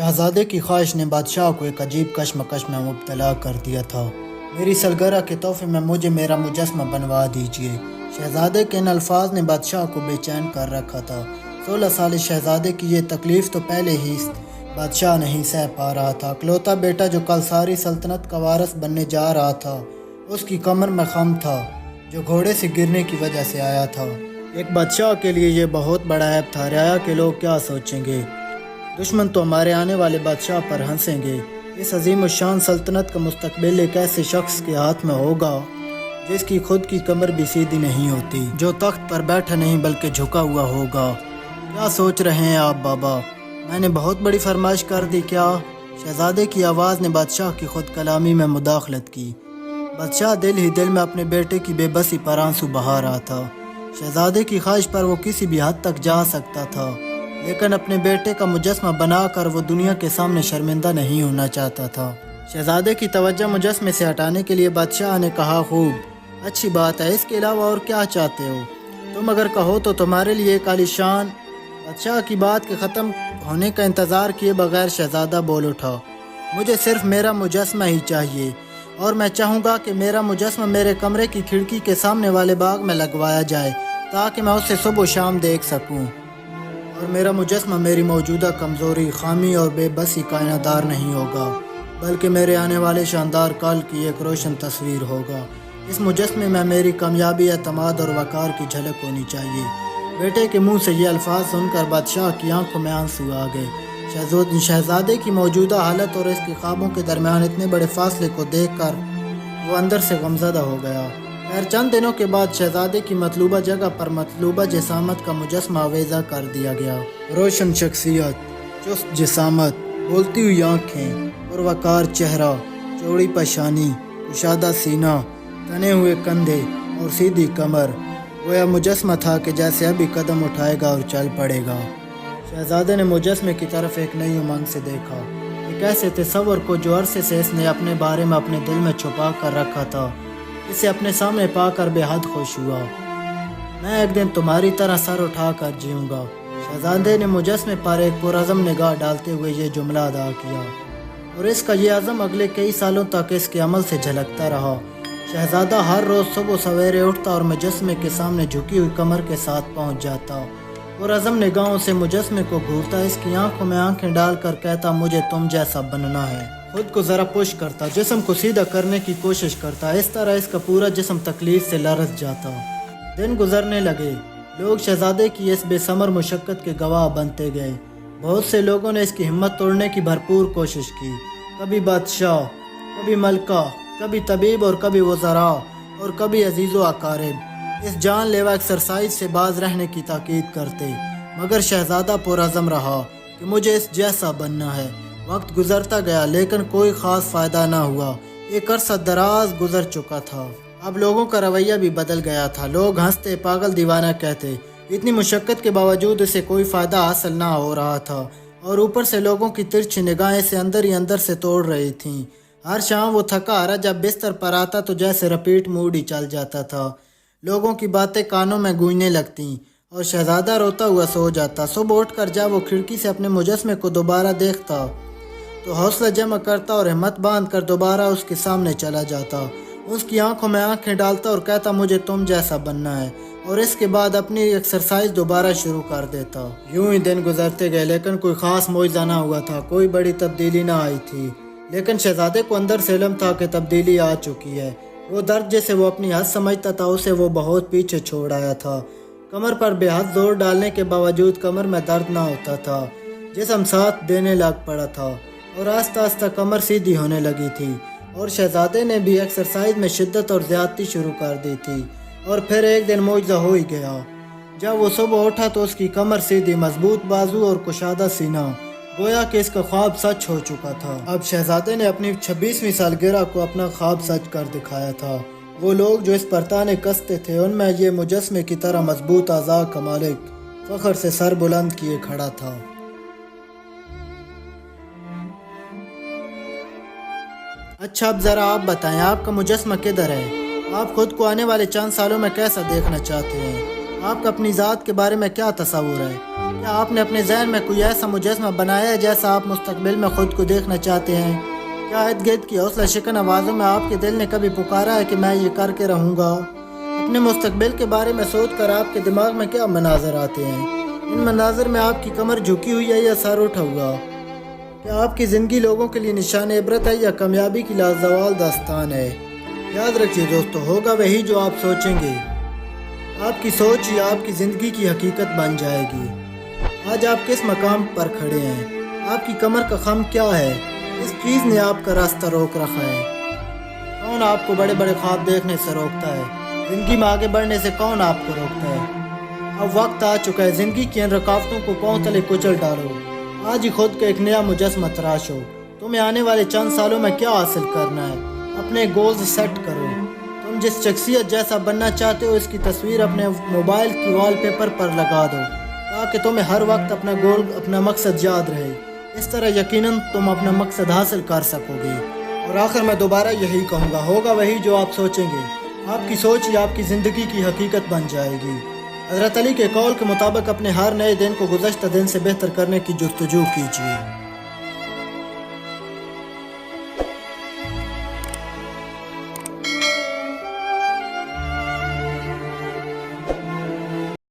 شہزادے کی خواہش نے بادشاہ کو ایک عجیب کشمکش میں مبتلا کر دیا تھا۔ میری سالگرہ کے تحفے میں مجھے میرا مجسمہ بنوا دیجیے۔ شہزادے کے ان الفاظ نے بادشاہ کو بے چین کر رکھا تھا۔ 16 سالہ شہزادے کی یہ تکلیف تو پہلے ہی بادشاہ نہیں سہ پا رہا تھا۔ اکلوتا بیٹا جو کل ساری سلطنت کا وارث بننے جا رہا تھا، اس کی کمر میں خم تھا جو گھوڑے سے گرنے کی وجہ سے آیا تھا۔ ایک بادشاہ کے لیے یہ بہت بڑا عیب تھا۔ رعایا کے لوگ کیا سوچیں گے؟ دشمن تو ہمارے آنے والے بادشاہ پر ہنسیں گے۔ اس عظیم الشان سلطنت کا مستقبل ایک ایسے شخص کے ہاتھ میں ہوگا جس کی خود کی کمر بھی سیدھی نہیں ہوتی، جو تخت پر بیٹھا نہیں بلکہ جھکا ہوا ہوگا۔ کیا سوچ رہے ہیں آپ بابا؟ میں نے بہت بڑی فرمائش کر دی کیا؟ شہزادے کی آواز نے بادشاہ کی خود کلامی میں مداخلت کی۔ بادشاہ دل ہی دل میں اپنے بیٹے کی بے بسی پر آنسو بہا رہا تھا۔ شہزادے کی خواہش پر وہ کسی بھی حد تک جا سکتا تھا، لیکن اپنے بیٹے کا مجسمہ بنا کر وہ دنیا کے سامنے شرمندہ نہیں ہونا چاہتا تھا۔ شہزادے کی توجہ مجسمے سے ہٹانے کے لیے بادشاہ نے کہا، خوب اچھی بات ہے، اس کے علاوہ اور کیا چاہتے ہو؟ تم اگر کہو تو تمہارے لیے ایک عالیشان۔ بادشاہ کی بات کے ختم ہونے کا انتظار کیے بغیر شہزادہ بول اٹھا، مجھے صرف میرا مجسمہ ہی چاہیے، اور میں چاہوں گا کہ میرا مجسمہ میرے کمرے کی کھڑکی کے سامنے والے باغ میں لگوایا جائے تاکہ میں اسے صبح و شام دیکھ سکوں، اور میرا مجسمہ میری موجودہ کمزوری، خامی اور بے بسی کا آئینہ دار نہیں ہوگا، بلکہ میرے آنے والے شاندار کل کی ایک روشن تصویر ہوگا۔ اس مجسمے میں میری کامیابی، اعتماد اور وقار کی جھلک ہونی چاہیے۔ بیٹے کے منہ سے یہ الفاظ سن کر بادشاہ کی آنکھوں میں آنسو آ گئے۔ شہزادے کی موجودہ حالت اور اس کے خوابوں کے درمیان اتنے بڑے فاصلے کو دیکھ کر وہ اندر سے غمزدہ ہو گیا۔ خیر چند دنوں کے بعد شہزادے کی مطلوبہ جگہ پر مطلوبہ جسامت کا مجسمہ آویزہ کر دیا گیا۔ روشن شخصیت، چست جسامت، بولتی ہوئی آنکھیں، پروقار چہرہ، چوڑی پیشانی، کشادہ سینہ، تنے ہوئے کندھے اور سیدھی کمر، گویا مجسمہ تھا کہ جیسے ابھی قدم اٹھائے گا اور چل پڑے گا۔ شہزادے نے مجسمے کی طرف ایک نئی امنگ سے دیکھا، ایک ایسے تصور کو جو عرصے سے اس نے اپنے بارے میں اپنے دل میں چھپا کر رکھا تھا۔ اسے اپنے سامنے پا کر بے حد خوش ہوا۔ میں ایک دن تمہاری طرح سر اٹھا کر جیوں گا۔ شہزادے نے مجسمے پر ایک پرعزم نگاہ ڈالتے ہوئے یہ جملہ ادا کیا، اور اس کا یہ عزم اگلے کئی سالوں تک اس کے عمل سے جھلکتا رہا۔ شہزادہ ہر روز صبح سویرے اٹھتا اور مجسمے کے سامنے جھکی ہوئی کمر کے ساتھ پہنچ جاتا، اور عزم نگاہوں سے مجسمے کو گھورتا، اس کی آنکھوں میں آنکھیں ڈال کر کہتا، مجھے تم جیسا بننا ہے۔ خود کو ذرا پش کرتا، جسم کو سیدھا کرنے کی کوشش کرتا، اس طرح اس کا پورا جسم تکلیف سے لرز جاتا۔ دن گزرنے لگے، لوگ شہزادے کی اس بے ثمر مشقت کے گواہ بنتے گئے۔ بہت سے لوگوں نے اس کی ہمت توڑنے کی بھرپور کوشش کی، کبھی بادشاہ، کبھی ملکہ، کبھی طبیب اور کبھی وزراء اور کبھی عزیز و اقارب اس جان لیوا ایکسرسائز سے باز رہنے کی تاکید کرتے، مگر شہزادہ پرعزم رہا کہ مجھے اس جیسا بننا ہے۔ وقت گزرتا گیا لیکن کوئی خاص فائدہ نہ ہوا۔ ایک عرصہ دراز گزر چکا تھا، اب لوگوں کا رویہ بھی بدل گیا تھا۔ لوگ ہنستے، پاگل دیوانہ کہتے، اتنی مشقت کے باوجود اسے کوئی فائدہ حاصل نہ ہو رہا تھا، اور اوپر سے لوگوں کی ترچھی نگاہیں اسے اندر ہی اندر سے توڑ رہی تھیں۔ ہر شام وہ تھکا ہارا جب بستر پر آتا تو جیسے رپیٹ موڈ ہی چل جاتا تھا۔ لوگوں کی باتیں کانوں میں گونجنے لگتیں اور شہزادہ روتا ہوا سو جاتا۔ صبح اٹھ کر جب وہ کھڑکی سے اپنے مجسمے کو دوبارہ دیکھتا تو حوصلہ جمع کرتا اور ہمت باندھ کر دوبارہ اس کے سامنے چلا جاتا، اس کی آنکھوں میں آنکھیں ڈالتا اور کہتا، مجھے تم جیسا بننا ہے، اور اس کے بعد اپنی ایکسرسائز دوبارہ شروع کر دیتا۔ یوں ہی دن گزرتے گئے لیکن کوئی خاص معجزہ نہ ہوا تھا، کوئی بڑی تبدیلی نہ آئی تھی، لیکن شہزادے کو اندر سے علم تھا کہ تبدیلی آ چکی ہے۔ وہ درد جسے وہ اپنی حد سمجھتا تھا اسے وہ بہت پیچھے چھوڑ آیا تھا۔ کمر پر بے حد زور ڈالنے کے باوجود کمر میں درد نہ ہوتا تھا، جسم ساتھ دینے لگ پڑا تھا، اور آہستہ آہستہ کمر سیدھی ہونے لگی تھی، اور شہزادے نے بھی ایکسرسائز میں شدت اور زیادتی شروع کر دی تھی۔ اور پھر ایک دن معجزہ ہو ہی گیا۔ جب وہ صبح اٹھا تو اس کی کمر سیدھی، مضبوط بازو اور کشادہ سینہ، گویا کہ اس کا خواب سچ ہو چکا تھا۔ اب شہزادے نے اپنی 26ویں سالگرہ کو اپنا خواب سچ کر دکھایا تھا۔ وہ لوگ جو اس پر تانے کستے تھے، ان میں یہ مجسمے کی طرح مضبوط اعضاء کا مالک فخر سے سر بلند کیے کھڑا تھا۔ اچھا اب ذرا آپ بتائیں، آپ کا مجسمہ کدھر ہے؟ آپ خود کو آنے والے چند سالوں میں کیسا دیکھنا چاہتے ہیں؟ آپ کا اپنی ذات کے بارے میں کیا تصور ہے؟ کیا آپ نے اپنے ذہن میں کوئی ایسا مجسمہ بنایا ہے جیسا آپ مستقبل میں خود کو دیکھنا چاہتے ہیں؟ کیا ارد گرد کی حوصلہ شکن آوازوں میں آپ کے دل نے کبھی پکارا ہے کہ میں یہ کر کے رہوں گا؟ اپنے مستقبل کے بارے میں سوچ کر آپ کے دماغ میں کیا مناظر آتے ہیں؟ ان مناظر میں آپ کی کمر جھکی ہوئی ہے یا سر اٹھا ہوا؟ کیا آپ کی زندگی لوگوں کے لیے نشان عبرت ہے یا کامیابی کی لازوال داستان ہے؟ یاد رکھیے دوستو، ہوگا وہی جو آپ سوچیں گے۔ آپ کی سوچ ہی آپ کی زندگی کی حقیقت بن جائے گی۔ آج آپ کس مقام پر کھڑے ہیں؟ آپ کی کمر کا خم کیا ہے؟ اس چیز نے آپ کا راستہ روک رکھا ہے۔ کون آپ کو بڑے بڑے خواب دیکھنے سے روکتا ہے؟ زندگی میں آگے بڑھنے سے کون آپ کو روکتا ہے؟ اب وقت آ چکا ہے، زندگی کی ان رکاوٹوں کو پاؤں تلے کچل ڈالو۔ آج ہی خود کا ایک نیا مجسمہ تراشو۔ تمہیں آنے والے چند سالوں میں کیا حاصل کرنا ہے؟ اپنے گولز سیٹ کرو۔ تم جس شخصیت جیسا بننا چاہتے ہو اس کی تصویر اپنے موبائل کی وال پیپر پر لگا دو تاکہ تمہیں ہر وقت اپنا گول، اپنا مقصد یاد رہے۔ اس طرح یقیناً تم اپنا مقصد حاصل کر سکو گے۔ اور آخر میں دوبارہ یہی کہوں گا، ہوگا وہی جو آپ سوچیں گے۔ آپ کی سوچ ہی آپ کی زندگی کی حقیقت بن جائے گی۔ حضرت علی کے قول کے مطابق اپنے ہر نئے دن کو گزشتہ دن سے بہتر کرنے کی جستجو کیجیے۔